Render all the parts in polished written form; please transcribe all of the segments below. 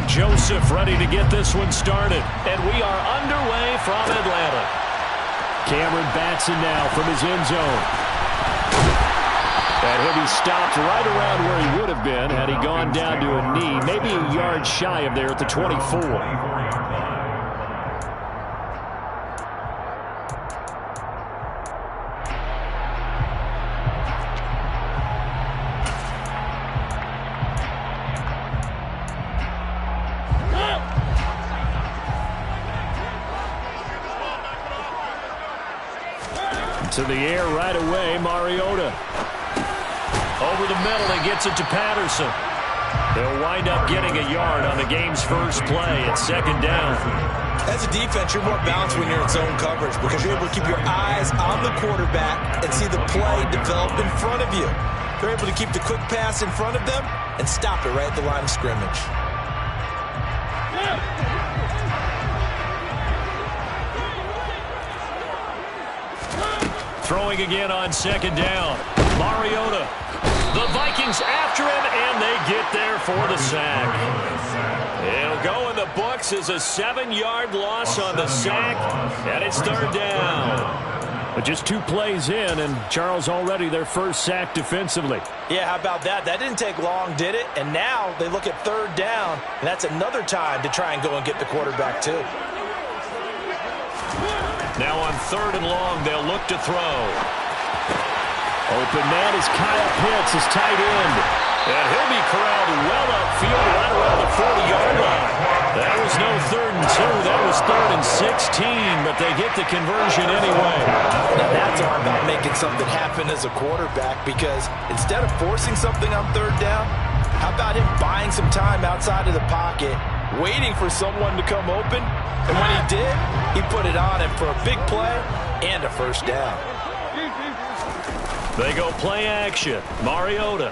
Joseph ready to get this one started. And we are underway from Atlanta. Cameron Batson now from his end zone. And he'll be stopped right around where he would have been had he gone down to a knee, maybe a yard shy of there at the 24. To the air right away, Mariota. Over the middle, he gets it to Patterson. They'll wind up getting a yard on the game's first play at second down. As a defense, you're more balanced when you're in zone coverage because you're able to keep your eyes on the quarterback and see the play develop in front of you. They're able to keep the quick pass in front of them and stop it right at the line of scrimmage. Throwing again on second down. Mariota. The Vikings after him, and they get there for the sack. It'll go in the books as a 7-yard loss on the sack, and it's third down. But just 2 plays in, and Charles already their first sack defensively. Yeah, how about that? That didn't take long, did it? And now they look at third down, and that's another time to try and go and get the quarterback too. Now on third and long, they'll look to throw. Open man is Kyle Pitts, his tight end. And he'll be corralled well upfield right around the 40-yard line. That was no 3rd and 2. That was 3rd and 16, but they get the conversion anyway. Now that's all about making something happen as a quarterback because instead of forcing something on third down, how about him buying some time outside of the pocket, waiting for someone to come open? And when he did, he put it on him for a big play and a first down. They go play action. Mariota.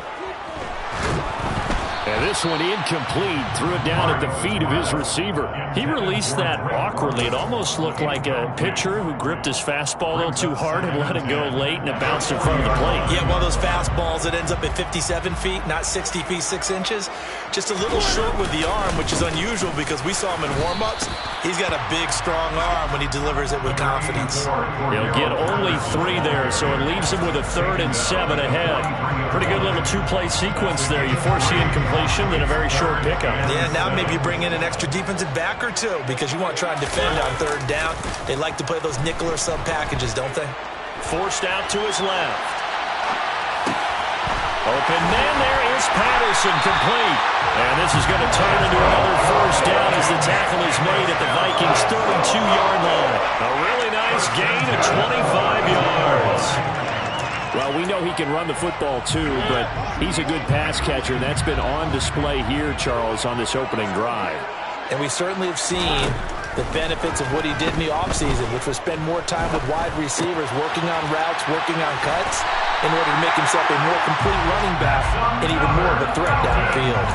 And this one incomplete. Threw it down at the feet of his receiver. He released that awkwardly. It almost looked like a pitcher who gripped his fastball a little too hard and let it go late, and it bounced in front of the plate. Yeah, one of those fastballs that ends up at 57 feet, not 60 feet, 6 inches. Just a little short with the arm, which is unusual because we saw him in warm-ups. He's got a big, strong arm when he delivers it with confidence. He'll get only 3 there, so it leaves him with a 3rd and 7 ahead. Pretty good little 2-play sequence there. You force the incompletion, then a very short pickup. Yeah, now maybe you bring in an extra defensive back or 2 because you want to try and defend on third down. They like to play those nickel or sub packages, don't they? Forced out to his left. Open man, there is Patterson, complete. And this is going to turn into another first down as the tackle is made at the Vikings' 32-yard line. A really nice gain of 25 yards. Well, we know he can run the football too, but he's a good pass catcher, and that's been on display here, Charles, on this opening drive. And we certainly have seen the benefits of what he did in the offseason, which was spend more time with wide receivers, working on routes, working on cuts, in order to make himself a more complete running back and even more of a threat downfield.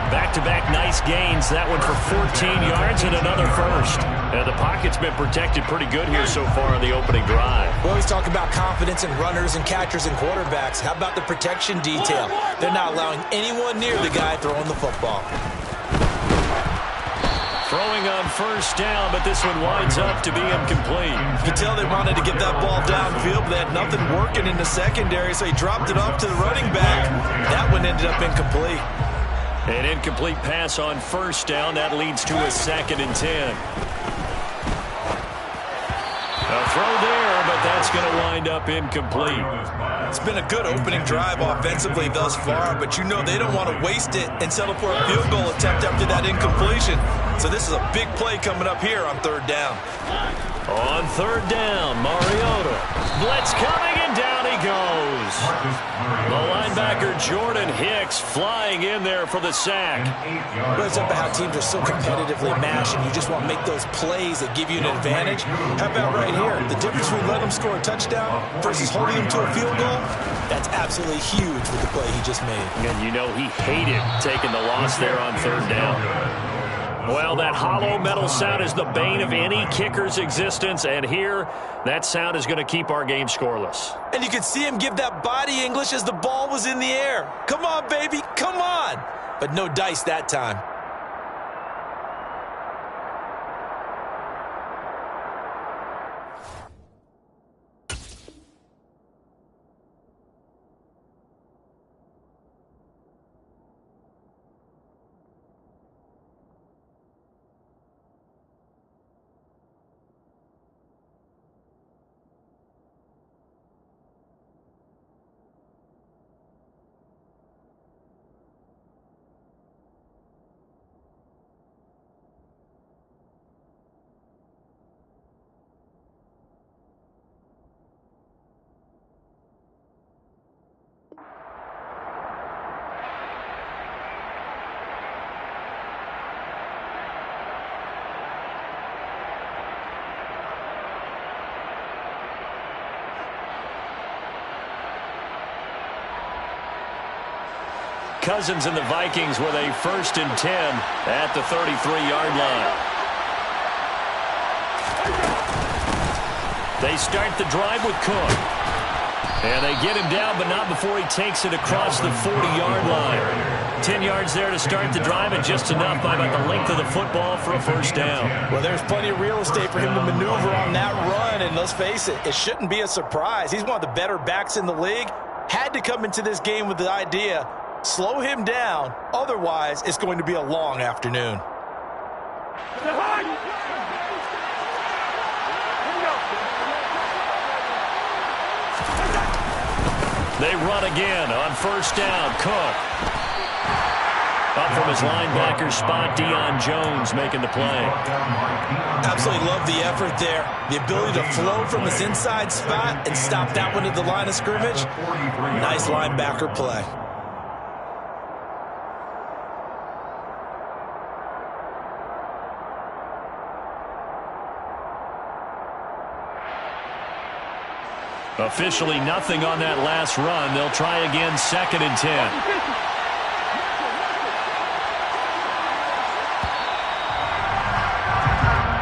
Back-to-back nice gains. That one for 14 yards and another first. The pocket's been protected pretty good here so far on the opening drive. We always talk about confidence in runners and catchers and quarterbacks. How about the protection detail? They're not allowing anyone near the guy throwing the football. Throwing on first down, but this one winds up to be incomplete. You can tell they wanted to get that ball downfield, but they had nothing working in the secondary, so he dropped it off to the running back. That one ended up incomplete. An incomplete pass on first down. That leads to a 2nd and 10. A throw there, but that's going to wind up incomplete. It's been a good opening drive offensively thus far, but you know they don't want to waste it and settle for a field goal attempt after that incompletion. So this is a big play coming up here on third down. On third down, Mariota. Blitz coming, and down he goes. The linebacker, Jordan Hicks, flying in there for the sack. It's up how teams are so competitively matched, and you just want to make those plays that give you an advantage. How about right here? The difference between letting them score a touchdown versus holding them to a field goal, that's absolutely huge with the play he just made. And you know he hated taking the loss there on third down. Well, that hollow metal sound is the bane of any kicker's existence, and here, that sound is going to keep our game scoreless. And you could see him give that body English as the ball was in the air. Come on, baby, come on! But no dice that time. Cousins and the Vikings with a 1st and 10 at the 33-yard line. They start the drive with Cook. And they get him down, but not before he takes it across the 40-yard line. 10 yards there to start the drive, and just enough by about the length of the football for a 1st down. Well, there's plenty of real estate for him to maneuver on that run, and let's face it, it shouldn't be a surprise. He's one of the better backs in the league. Had to come into this game with the idea, slow him down, otherwise it's going to be a long afternoon. They run again on 1st down. Cook. Up from his linebacker spot, Deion Jones making the play. Absolutely love the effort there. The ability to flow from his inside spot and stop that one at the line of scrimmage. Nice linebacker play. Officially nothing on that last run. They'll try again, 2nd and 10.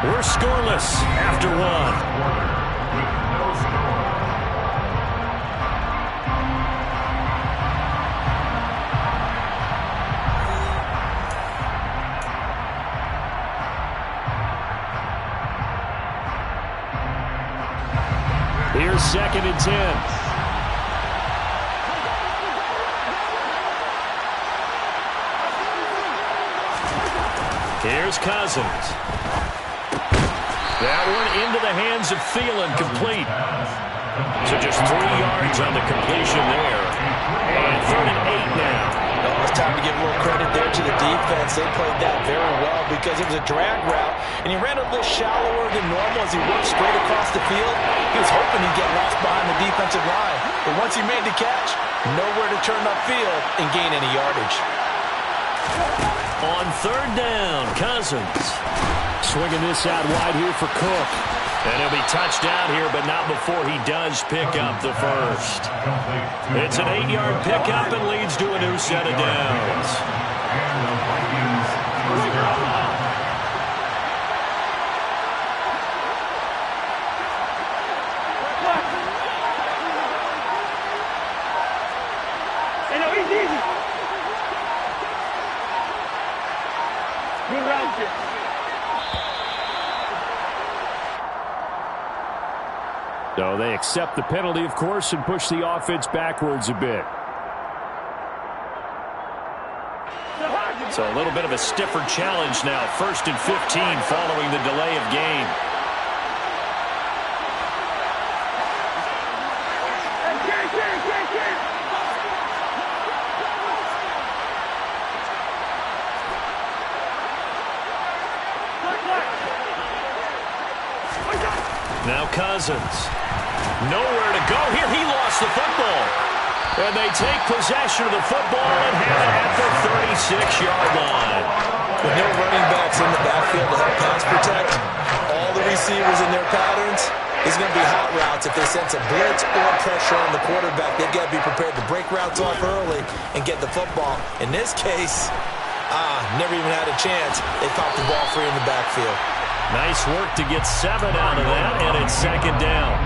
We're scoreless after 1. Here's 2nd and 10. Here's Cousins. That one into the hands of Thielen, complete. So just 3 yards on the completion there. And 3rd and 8 now. Oh, it's time to give a little credit there to the defense. They played that very well because it was a drag route, and he ran a little shallower than normal as he worked straight across the field. He was hoping he'd get lost behind the defensive line, but once he made the catch, nowhere to turn upfield and gain any yardage. On 3rd down, Cousins. Swinging this out wide here for Cook. And he'll be touched out here, but not before he does pick up the 1st. It's an 8-yard pickup and leads to a new set of downs. So they accept the penalty, of course, and push the offense backwards a bit. So a little bit of a stiffer challenge now. 1st and 15 following the delay of game. Now Cousins. Nowhere to go here. He lost the football. And they take possession of the football and have it at the 36-yard line. With no running backs in the backfield to help pass protect, all the receivers in their patterns, it's going to be hot routes. If they sense a blitz or pressure on the quarterback, they've got to be prepared to break routes off early and get the football. In this case, never even had a chance. They popped the ball free in the backfield. Nice work to get 7 out of that, and it's 2nd down.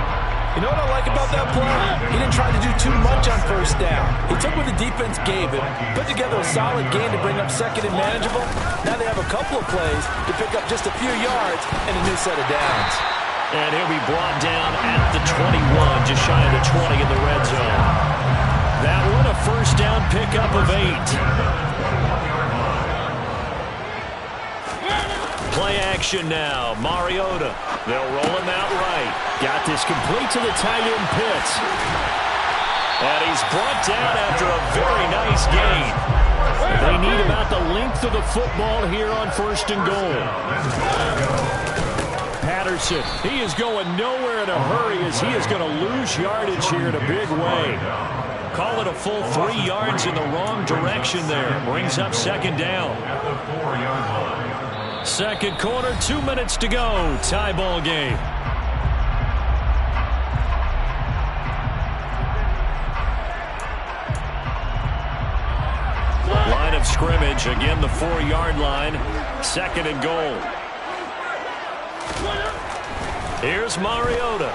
You know what I like about that play? He didn't try to do too much on 1st down. He took what the defense gave him, put together a solid game to bring up 2nd and manageable. Now they have a couple of plays to pick up just a few yards and a new set of downs. And he'll be brought down at the 21, just shy of the 20 in the red zone. That one a 1st down pickup of 8. Play action now. Mariota. They'll roll him out right. Got this complete to the tight end Pitts. And he's brought down after a very nice gain. They need about the length of the football here on 1st and goal. Patterson, he is going nowhere in a hurry as he is going to lose yardage here in a big way. Call it a full 3 yards in the wrong direction there. Brings up 2nd down. 2nd quarter, 2 minutes to go. Tie ball game. scrimmage. Again, the 4-yard line. 2nd and goal. Here's Mariota.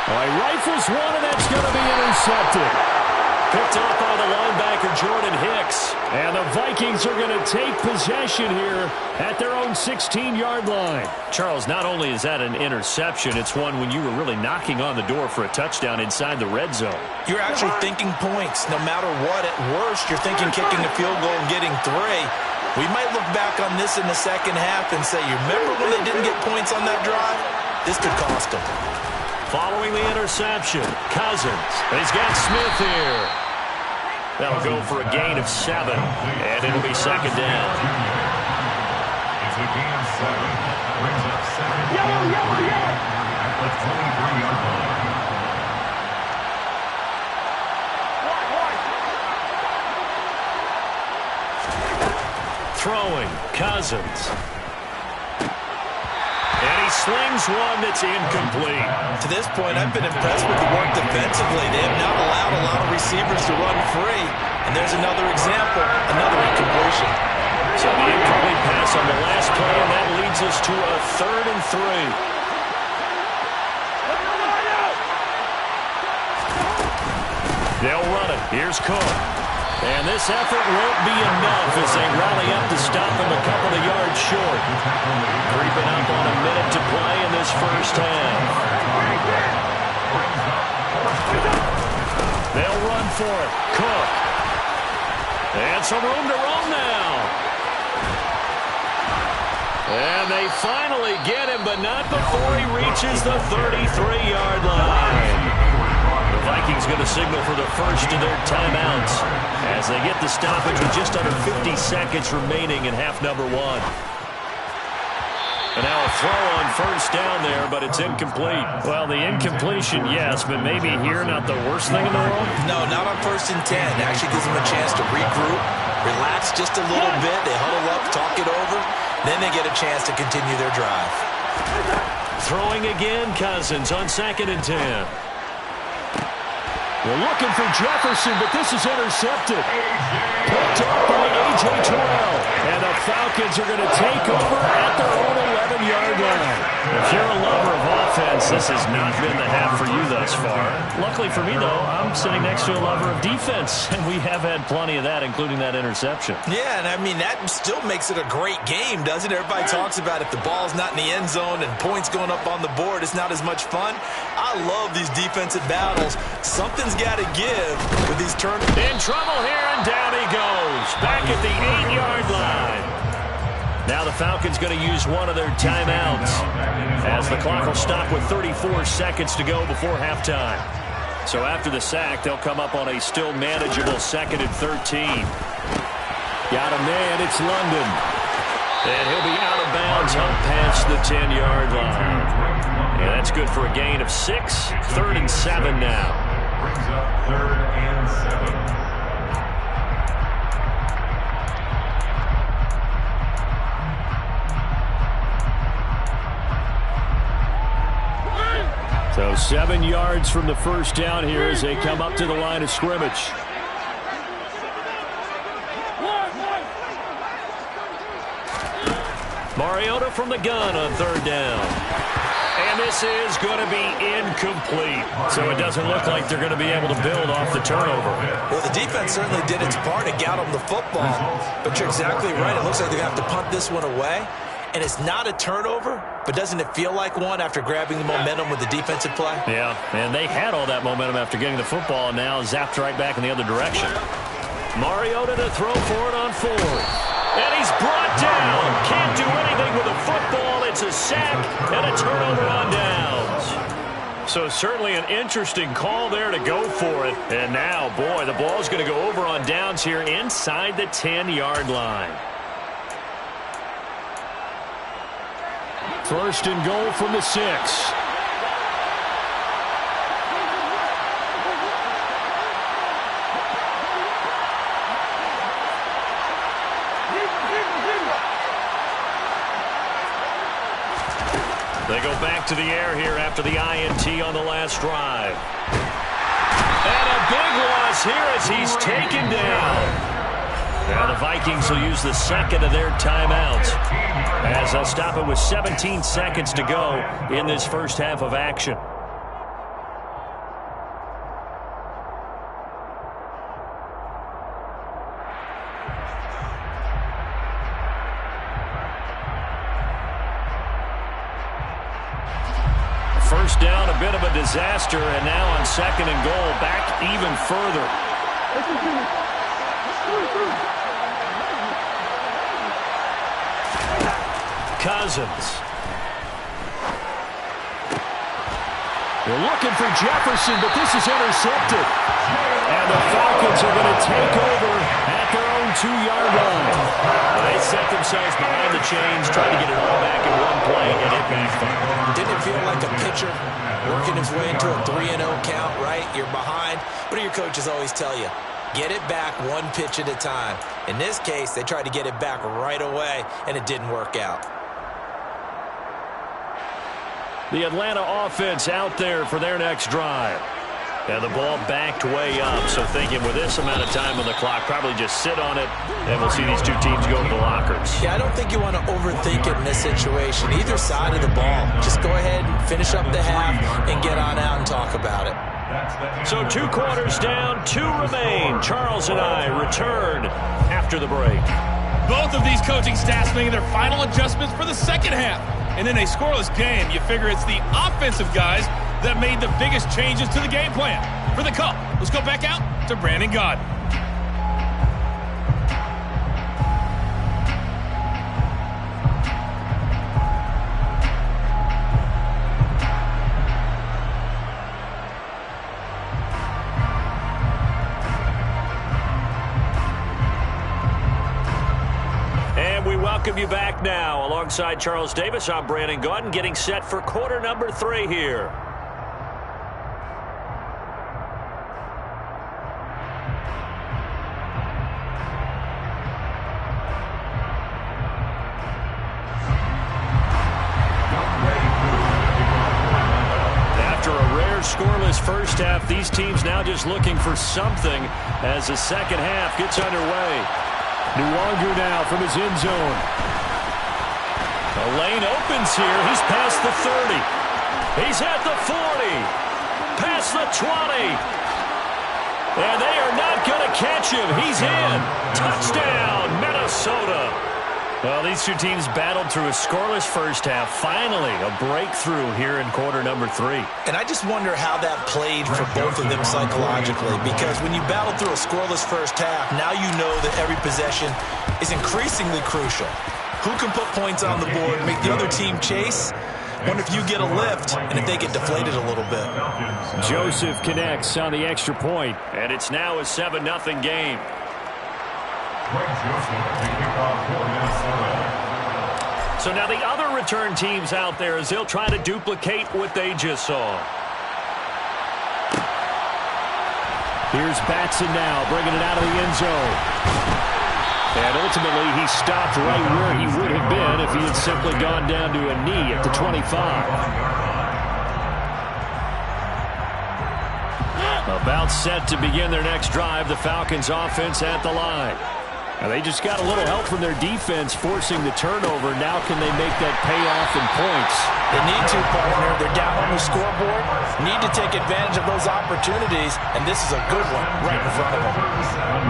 All right, rifles one, and that's going to be intercepted. Picked up by the linebacker, Jordan Hicks. And the Vikings are going to take possession here at their own 16-yard line. Charles, not only is that an interception, it's one when you were really knocking on the door for a touchdown inside the red zone. You're actually thinking points. No matter what, at worst, you're thinking kicking a field goal and getting 3. We might look back on this in the second half and say, you remember when they didn't get points on that drive? This could cost them. Following the interception, Cousins. He's got Smith here. That'll go for a gain of 7, and it'll be 2nd down. It's a gain of 7. Brings up 2nd down at the 23-yard line. Throwing, Cousins. And he slings one that's incomplete. To this point, I've been impressed with the work defensively. They have not allowed a lot of receivers to run free. And there's another example, another incompletion. So the incomplete pass on the last play, and that leads us to a 3rd and 3. They'll run it. Here's Cook. And this effort won't be enough as they rally up to stop him a couple of yards short. Creeping up on a minute to play in this first half. They'll run for it. Cook. And some room to roam now. And they finally get him, but not before he reaches the 33-yard line. The Vikings going to signal for the first of their timeouts as they get the stoppage with just under 50 seconds remaining in half number 1. And now a throw on first down there, but it's incomplete. Well, the incompletion, yes, but maybe here not the worst thing in the world? No, not on 1st and 10. It actually gives them a chance to regroup, relax just a little bit. They huddle up, talk it over. Then they get a chance to continue their drive. Throwing again, Cousins on 2nd and 10. We're looking for Jefferson, but this is intercepted. Picked up by A.J. Terrell. And the Falcons are going to take over at their own 11-yard line. If you're a lover of offense, this has not been the half for you thus far. Luckily for me, though, I'm sitting next to a lover of defense, and we have had plenty of that, including that interception. Yeah, and I mean, that still makes it a great game, doesn't it? Everybody talks about if the ball's not in the end zone and points going up on the board, it's not as much fun. I love these defensive battles. Something's got to give with these turnovers. In trouble here, and down he goes. Back at the 8-yard line. Now the Falcons going to use one of their timeouts as the clock will stop with 34 seconds to go before halftime. So after the sack, they'll come up on a still manageable 2nd and 13. Got a man, it's London. And he'll be out of bounds up past the 10-yard line. And that's good for a gain of 6. 3rd and 7 now. Brings up 3rd and 7. So 7 yards from the first down here as they come up to the line of scrimmage. Mariota from the gun on 3rd down. And this is going to be incomplete. So it doesn't look like they're going to be able to build off the turnover. Well, the defense certainly did its part and got them the football. But you're exactly right. It looks like they're going to have to punt this one away. And it's not a turnover, but doesn't it feel like one after grabbing the momentum with the defensive play? Yeah, and they had all that momentum after getting the football, and now zapped right back in the other direction. Mariota to throw for it on 4th. And he's brought down. Can't do anything with the football. It's a sack and a turnover on downs. So certainly an interesting call there to go for it. And now, boy, the ball's going to go over on downs here inside the 10-yard line. 1st and goal from the 6. They go back to the air here after the INT on the last drive. And a big loss here as he's taken down. Now the Vikings will use the second of their timeouts as they'll stop it with 17 seconds to go in this first half of action. First down, a bit of a disaster, and now on second and goal, back even further. Cousins. They're looking for Jefferson, but this is intercepted. And the Falcons are going to take over at their own 2-yard line. They set themselves behind the chains, trying to get it all back in one play, and it backfired. Didn't it feel like a pitcher working his way into a 3-0 count, right? You're behind. What do your coaches always tell you? Get it back one pitch at a time. In this case, they tried to get it back right away, and it didn't work out. The Atlanta offense out there for their next drive. And the ball backed way up, so thinking with this amount of time on the clock, probably just sit on it, and we'll see these two teams go to the lockers. Yeah, I don't think you want to overthink it in this situation. Either side of the ball. Just go ahead and finish up the half and get on out and talk about it. So 2 quarters down, 2 remain. Charles and I return after the break. Both of these coaching staffs making their final adjustments for the second half. And in a scoreless game, you figure it's the offensive guys that made the biggest changes to the game plan. For the call, let's go back out to Brandon Gaudin. Welcome you back now. Alongside Charles Davis, I'm Brandon Gaudin, getting set for quarter number 3 here. After a rare scoreless first half, these teams now just looking for something as the second half gets underway. Nwangu now from his end zone. The lane opens here. He's past the 30. He's at the 40. Past the 20. And they are not going to catch him. He's in. Touchdown, Minnesota. Well, these two teams battled through a scoreless first half. Finally, a breakthrough here in quarter number 3. And I just wonder how that played for both of them psychologically, because when you battle through a scoreless first half, now you know that every possession is increasingly crucial. Who can put points on the board, make the other team chase? Wonder if you get a lift and if they get deflated a little bit. Joseph connects on the extra point. And it's now a 7-0 game. So now the other return teams out there as they'll try to duplicate what they just saw. Here's Batson now, bringing it out of the end zone. And ultimately, he stopped right where he would have been if he had simply gone down to a knee at the 25. About set to begin their next drive, the Falcons offense at the line. Now they just got a little help from their defense forcing the turnover. Now can they make that payoff in points? They need to, partner. They're down on the scoreboard. Need to take advantage of those opportunities, and this is a good one right in front of them.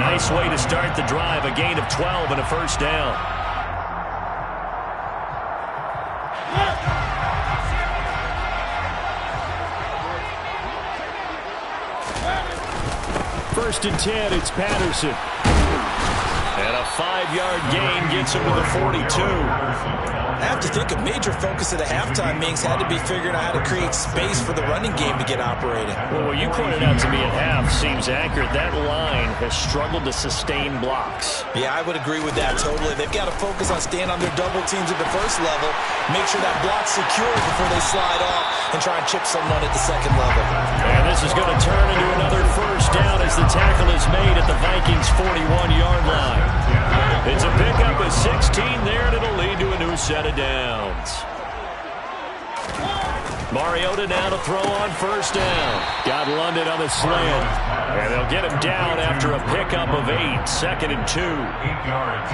Nice way to start the drive. A gain of 12 and a first down. First and 10, it's Patterson. And a 5-yard gain gets him to the 42. I have to think a major focus of the halftime meetings had to be figuring out how to create space for the running game to get operating. Well, what you pointed out to me at half seems accurate. That line has struggled to sustain blocks. Yeah, I would agree with that totally. They've got to focus on staying on their double teams at the first level, make sure that block's secure before they slide off, and try and chip someone at the second level. And this is going to turn into another first down as the tackle is made at the Vikings' 41-yard line. It's a pickup of 16 there, and it'll lead to a new set of downs. Mariota now to throw on first down. Got London on the slant. And they'll get him down after a pickup of 8. 2nd and 2.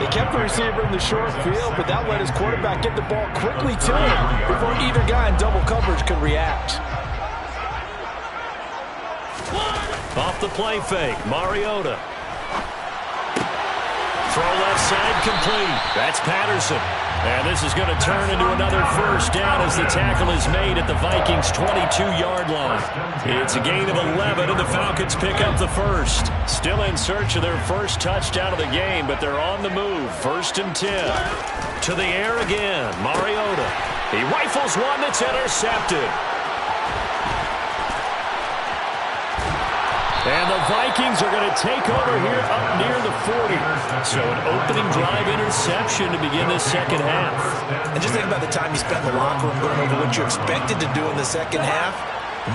They kept the receiver in the short field, but that let his quarterback get the ball quickly to him before either guy in double coverage could react. Off the play fake, Mariota. Throw left side complete. That's Patterson. And this is going to turn into another first down as the tackle is made at the Vikings' 22-yard line. It's a gain of 11, and the Falcons pick up the first. Still in search of their first touchdown of the game, but they're on the move. 1st and 10. To the air again, Mariota. He rifles one that's intercepted. And the Vikings are going to take over here up near the 40. So an opening drive interception to begin this second half. And just think about the time you spent in the locker room going over what you expected to do in the second half.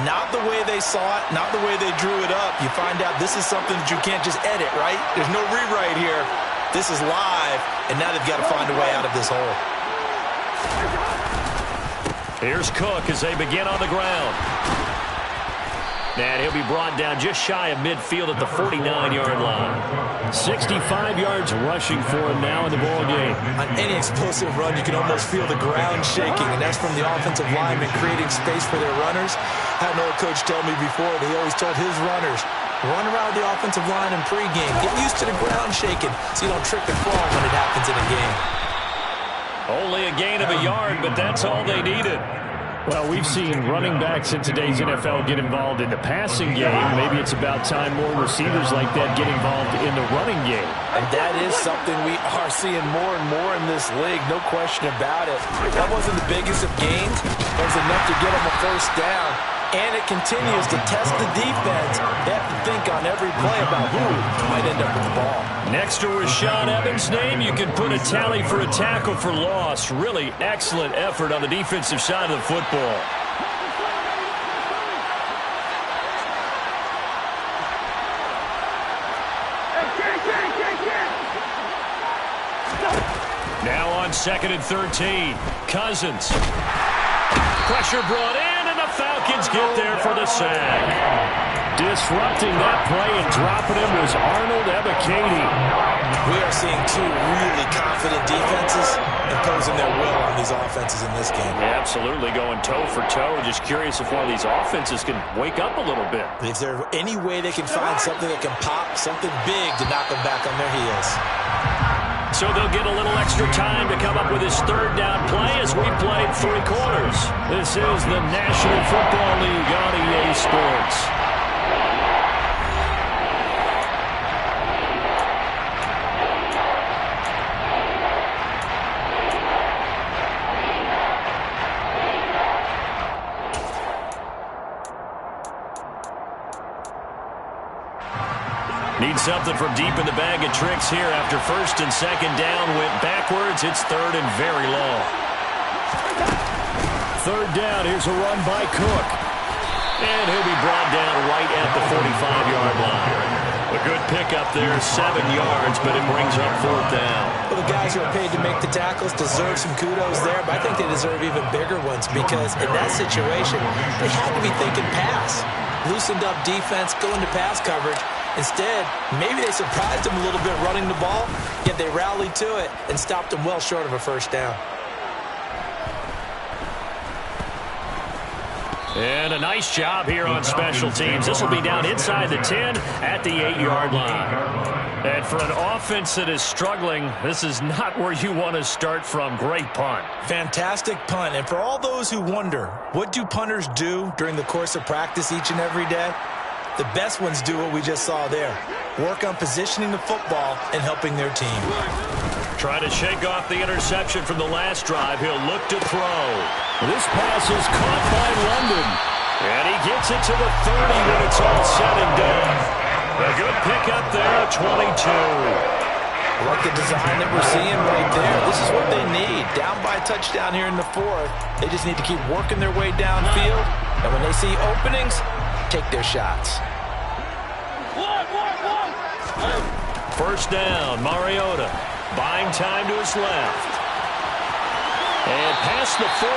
Not the way they saw it, not the way they drew it up. You find out this is something that you can't just edit, right? There's no rewrite here. This is live, and now they've got to find a way out of this hole. Here's Cook as they begin on the ground. And he'll be brought down just shy of midfield at the 49-yard line. 65 yards rushing for him now in the ball game. On any explosive run, you can almost feel the ground shaking, and that's from the offensive linemen creating space for their runners. I had an old coach tell me before, and he always told his runners, run around the offensive line in pregame. Get used to the ground shaking so you don't trick the crawl when it happens in a game. Only a gain of a yard, but that's all they needed. Well, we've seen running backs in today's NFL get involved in the passing game. Maybe it's about time more receivers like that get involved in the running game. And that is something we are seeing more and more in this league, no question about it. That wasn't the biggest of gains. That was enough to get them a first down. And it continues to test the defense. They have to think on every play about who might end up with the ball. Next to Rashaan Evans' name, you can put a tally for a tackle for loss. Really excellent effort on the defensive side of the football. Now on 2nd and 13. Cousins. Pressure brought in. Falcons get there for the sack. Disrupting that play and dropping him was Arnold Ebiketie. We are seeing two really confident defenses imposing their will on these offenses in this game. Yeah, absolutely, going toe for toe. Just curious if one of these offenses can wake up a little bit. Is there any way they can find something that can pop, something big to knock them back on their heels? So they'll get a little extra time to come up with his 3rd down play as we played 3 quarters. This is the National Football League on EA Sports. Need something from deep in the bag of tricks here after 1st and 2nd down went backwards. It's 3rd and very long. 3rd down. Here's a run by Cook. And he'll be brought down right at the 45-yard line. A good pickup there, 7 yards, but it brings up 4th down. Well, the guys who are paid to make the tackles deserve some kudos there, but I think they deserve even bigger ones because in that situation, they had to be thinking pass. Loosened up defense, go into pass coverage. Instead, maybe they surprised him a little bit running the ball, yet they rallied to it and stopped him well short of a first down. And a nice job here on special teams. This will be down inside the 10 at the 8-yard line. And for an offense that is struggling, this is not where you want to start from. Great punt. Fantastic punt. And for all those who wonder, what do punters do during the course of practice each and every day? The best ones do what we just saw there. Work on positioning the football and helping their team. Try to shake off the interception from the last drive. He'll look to throw. This pass is caught by London. And he gets it to the 30 when it's all said and done. A good pickup there, 22. I like the design that we're seeing right there. This is what they need. Down by a touchdown here in the 4th. They just need to keep working their way downfield. And when they see openings, take their shots. First down, Mariota. Buying time to his left. And past the 40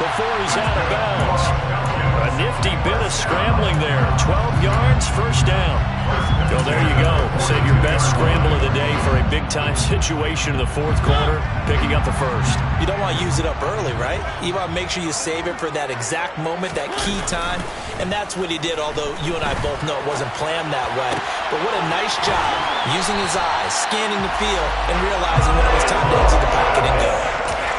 before he's out of bounds. A nifty bit of scrambling there. 12 yards, first down. Well, there you go. Save your best scramble of the day for a big-time situation in the fourth quarter, picking up the first. You don't want to use it up early, right? You want to make sure you save it for that exact moment, that key time. And that's what he did, although you and I both know it wasn't planned that way. But what a nice job using his eyes, scanning the field, and realizing when it was time to exit the pocket and go.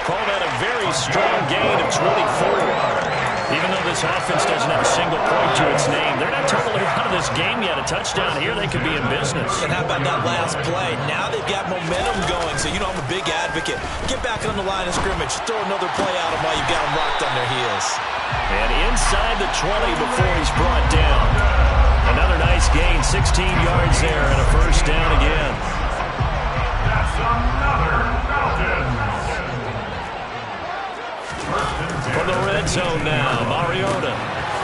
Call that a very strong gain of 24. Even though this offense doesn't have a single point to its name, they're not totally out of this game yet. A touchdown here, they could be in business. And how about that last play? Now they've got momentum going, so you know I'm a big advocate. Get back on the line of scrimmage. Throw another play out of them while you've got them rocked on their heels. And inside the 20 before he's brought down. Another nice gain, 16 yards there, and a first down again. That's another Falcon. From the red zone now, Mariota.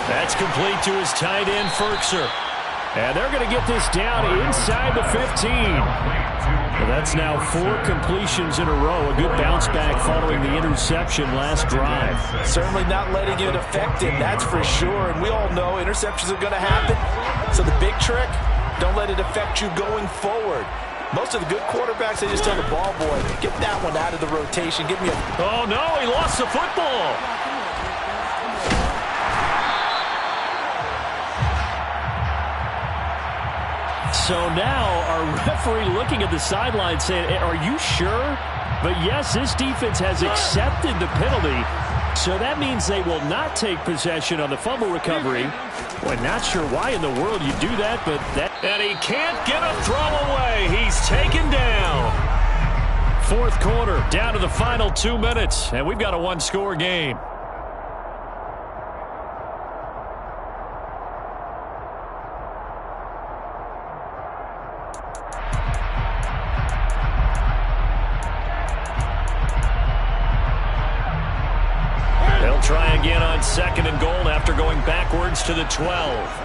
That's complete to his tight end, Ferkser. And they're going to get this down inside the 15. Well, that's now 4 completions in a row. A good bounce back following the interception last drive. Certainly not letting it affect him, that's for sure. And we all know interceptions are going to happen. So the big trick, don't let it affect you going forward. Most of the good quarterbacks, they just tell the ball boy, get that one out of the rotation. Give me a... Oh, no, he lost the football. So now our referee looking at the sideline saying, are you sure? But yes, this defense has accepted the penalty. So that means they will not take possession on the fumble recovery. Well, not sure why in the world you do that, but that... And he can't get a throw away. He's taken down. Fourth quarter, down to the final 2 minutes, and we've got a one-score game. They'll try again on second and goal after going backwards to the 12.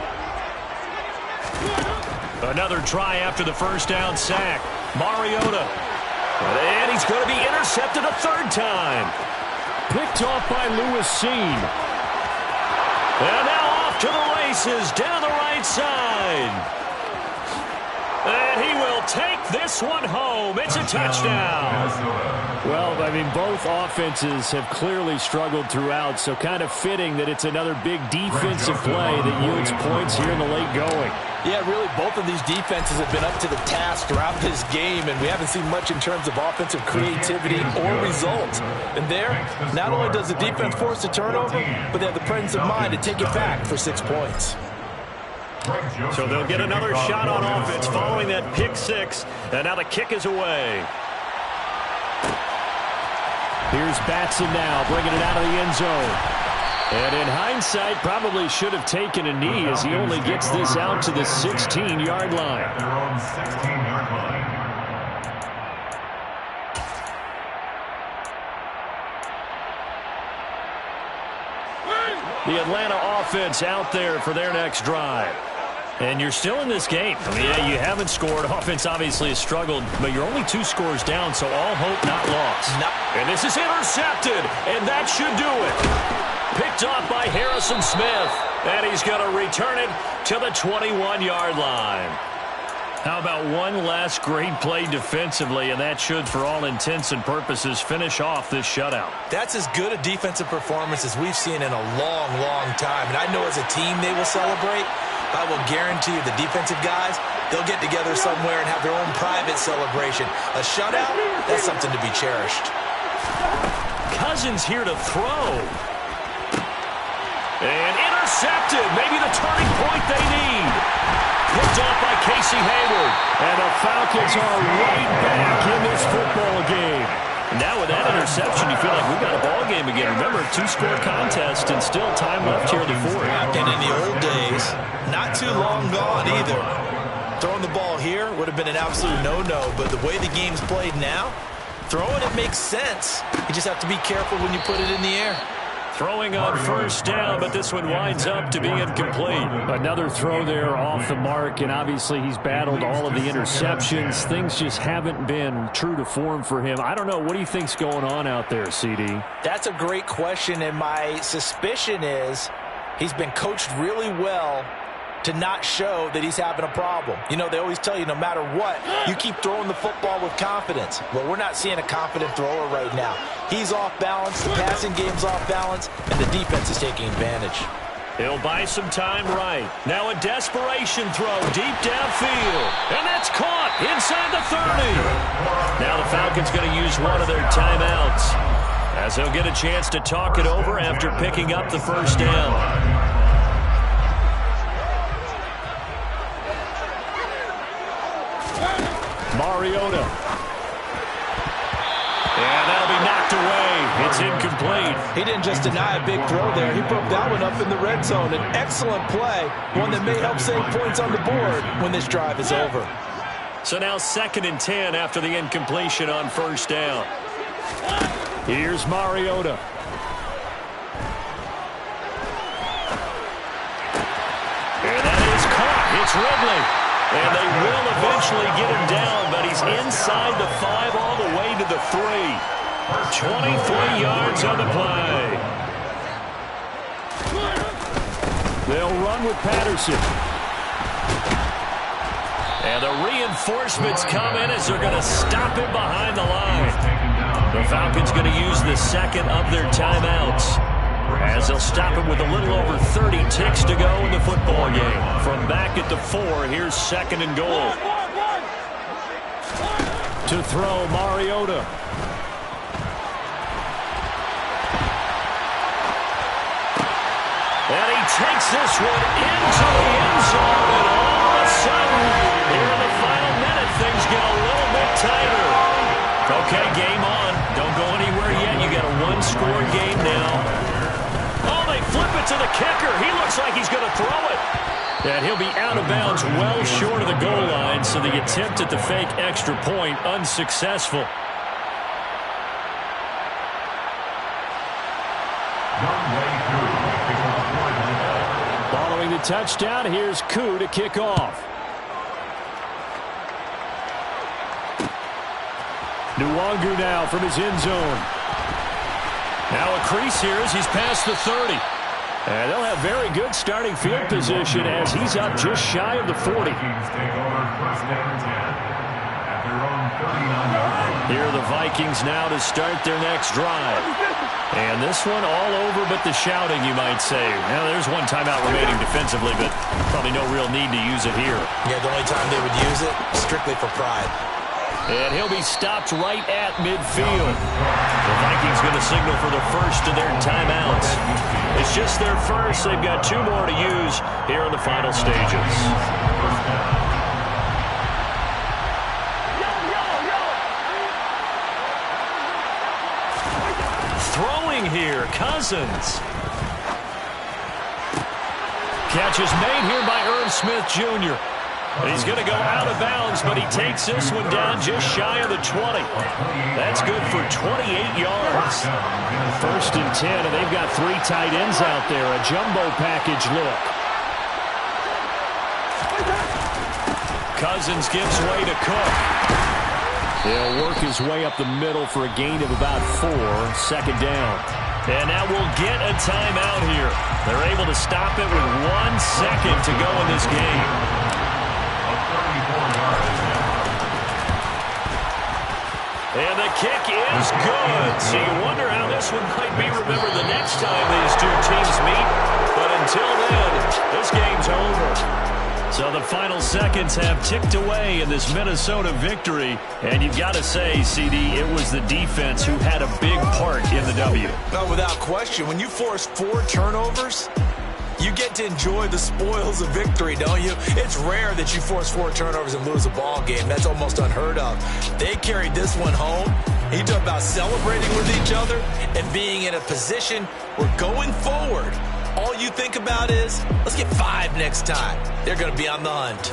Another try after the first down sack. Mariota. And he's going to be intercepted a third time. Picked off by Lewis Seen. And now off to the races down the right side. And he will take this one home. It's a touchdown. Well, I mean, both offenses have clearly struggled throughout, so kind of fitting that it's another big defensive play that yields points here in the late going. Yeah, really, both of these defenses have been up to the task throughout this game, and we haven't seen much in terms of offensive creativity or results. And there, not only does the defense force a turnover, but they have the presence of mind to take it back for 6 points. So they'll get another shot on offense following that pick six, and now the kick is away. Here's Batson now, bringing it out of the end zone. And in hindsight, probably should have taken a knee as he only gets this out to the 16-yard line. Their own 16-yard line. The Atlanta offense out there for their next drive. And you're still in this game. I mean, yeah, you haven't scored. Offense obviously has struggled, but you're only 2 scores down, so all hope not lost. And this is intercepted, and that should do it. Picked off by Harrison Smith, and he's going to return it to the 21-yard line. How about one last great play defensively, and that should, for all intents and purposes, finish off this shutout. That's as good a defensive performance as we've seen in a long, long time. And I know as a team they will celebrate. I will guarantee you the defensive guys, they'll get together somewhere and have their own private celebration. A shutout, that's something to be cherished. Cousins here to throw. And intercepted. Maybe the turning point they need. Picked off by Casey Hayward. And the Falcons are right back in this football game. Now with that interception, you feel like we've got a ball game again. Remember, 2-score contest and still time left here in the fourth. And in the old days, not too long gone either. Throwing the ball here would have been an absolute no-no, but the way the game's played now, throwing it makes sense. You just have to be careful when you put it in the air. Throwing on first down, but this one winds up to be incomplete. Another throw there off the mark, and obviously he's battled all of the interceptions. Things just haven't been true to form for him. I don't know. What do you think's going on out there, CD? That's a great question, and my suspicion is he's been coached really well to not show that he's having a problem. You know, they always tell you no matter what, you keep throwing the football with confidence. Well, we're not seeing a confident thrower right now. He's off balance, the passing game's off balance, and the defense is taking advantage. He'll buy some time right. Now a desperation throw deep downfield. And that's caught inside the 30. Now the Falcons going to use one of their timeouts, as they'll get a chance to talk it over after picking up the first down. Mariota. And that'll be knocked away. It's incomplete. He didn't just deny a big throw there. He broke that one up in the red zone. An excellent play, one that may help save points on the board when this drive is over. So now 2nd and 10 after the incompletion on first down. Here's Mariota. And that is caught. It's Ridley. And they will eventually get him down, but he's inside the 5 all the way to the 3. 23 yards on the play. They'll run with Patterson. And the reinforcements come in as they're going to stop him behind the line. The Falcons going to use the 2nd of their timeouts, as they'll stop him with a little over 30 ticks to go in the football game. From back at the 4, here's 2nd and goal. To throw, Mariota. And he takes this one into the end zone, and all of a sudden, here in the final minute, things get a little bit tighter. Okay, game on. Don't go anywhere yet. You got a one-score game now. Flip it to the kicker. He looks like he's going to throw it. And he'll be out of bounds well short of the goal line, so the attempt at the fake extra point unsuccessful. Following the touchdown, here's Koo to kick off. Nwangu now from his end zone. Now a crease here as he's past the 30. And they'll have very good starting field position as he's up just shy of the 40. Here are the Vikings now to start their next drive. And this one all over but the shouting, you might say. Now there's one timeout remaining defensively, but probably no real need to use it here. Yeah, the only time they would use it, strictly for pride. And he'll be stopped right at midfield. The Vikings going to signal for the first of their timeouts. It's just their first. They've got 2 more to use here in the final stages. Throwing here, Cousins. Catch is made here by Irv Smith Jr. He's going to go out of bounds, but he takes this one down just shy of the 20. That's good for 28 yards. 1st and 10, and they've got 3 tight ends out there. A jumbo package look. Cousins gives way to Cook. He'll work his way up the middle for a gain of about 4. 2nd down. And now we'll get a timeout here. They're able to stop it with 1 second to go in this game. And the kick is good. So you wonder how this one might be remembered the next time these two teams meet. But until then, this game's over. So the final seconds have ticked away in this Minnesota victory. And you've got to say, CD, it was the defense who had a big part in the W. No, without question. When you force 4 turnovers, you get to enjoy the spoils of victory, don't you? It's rare that you force 4 turnovers and lose a ball game. That's almost unheard of. They carried this one home. He talked about celebrating with each other and being in a position where going forward, all you think about is, let's get 5 next time. They're going to be on the hunt.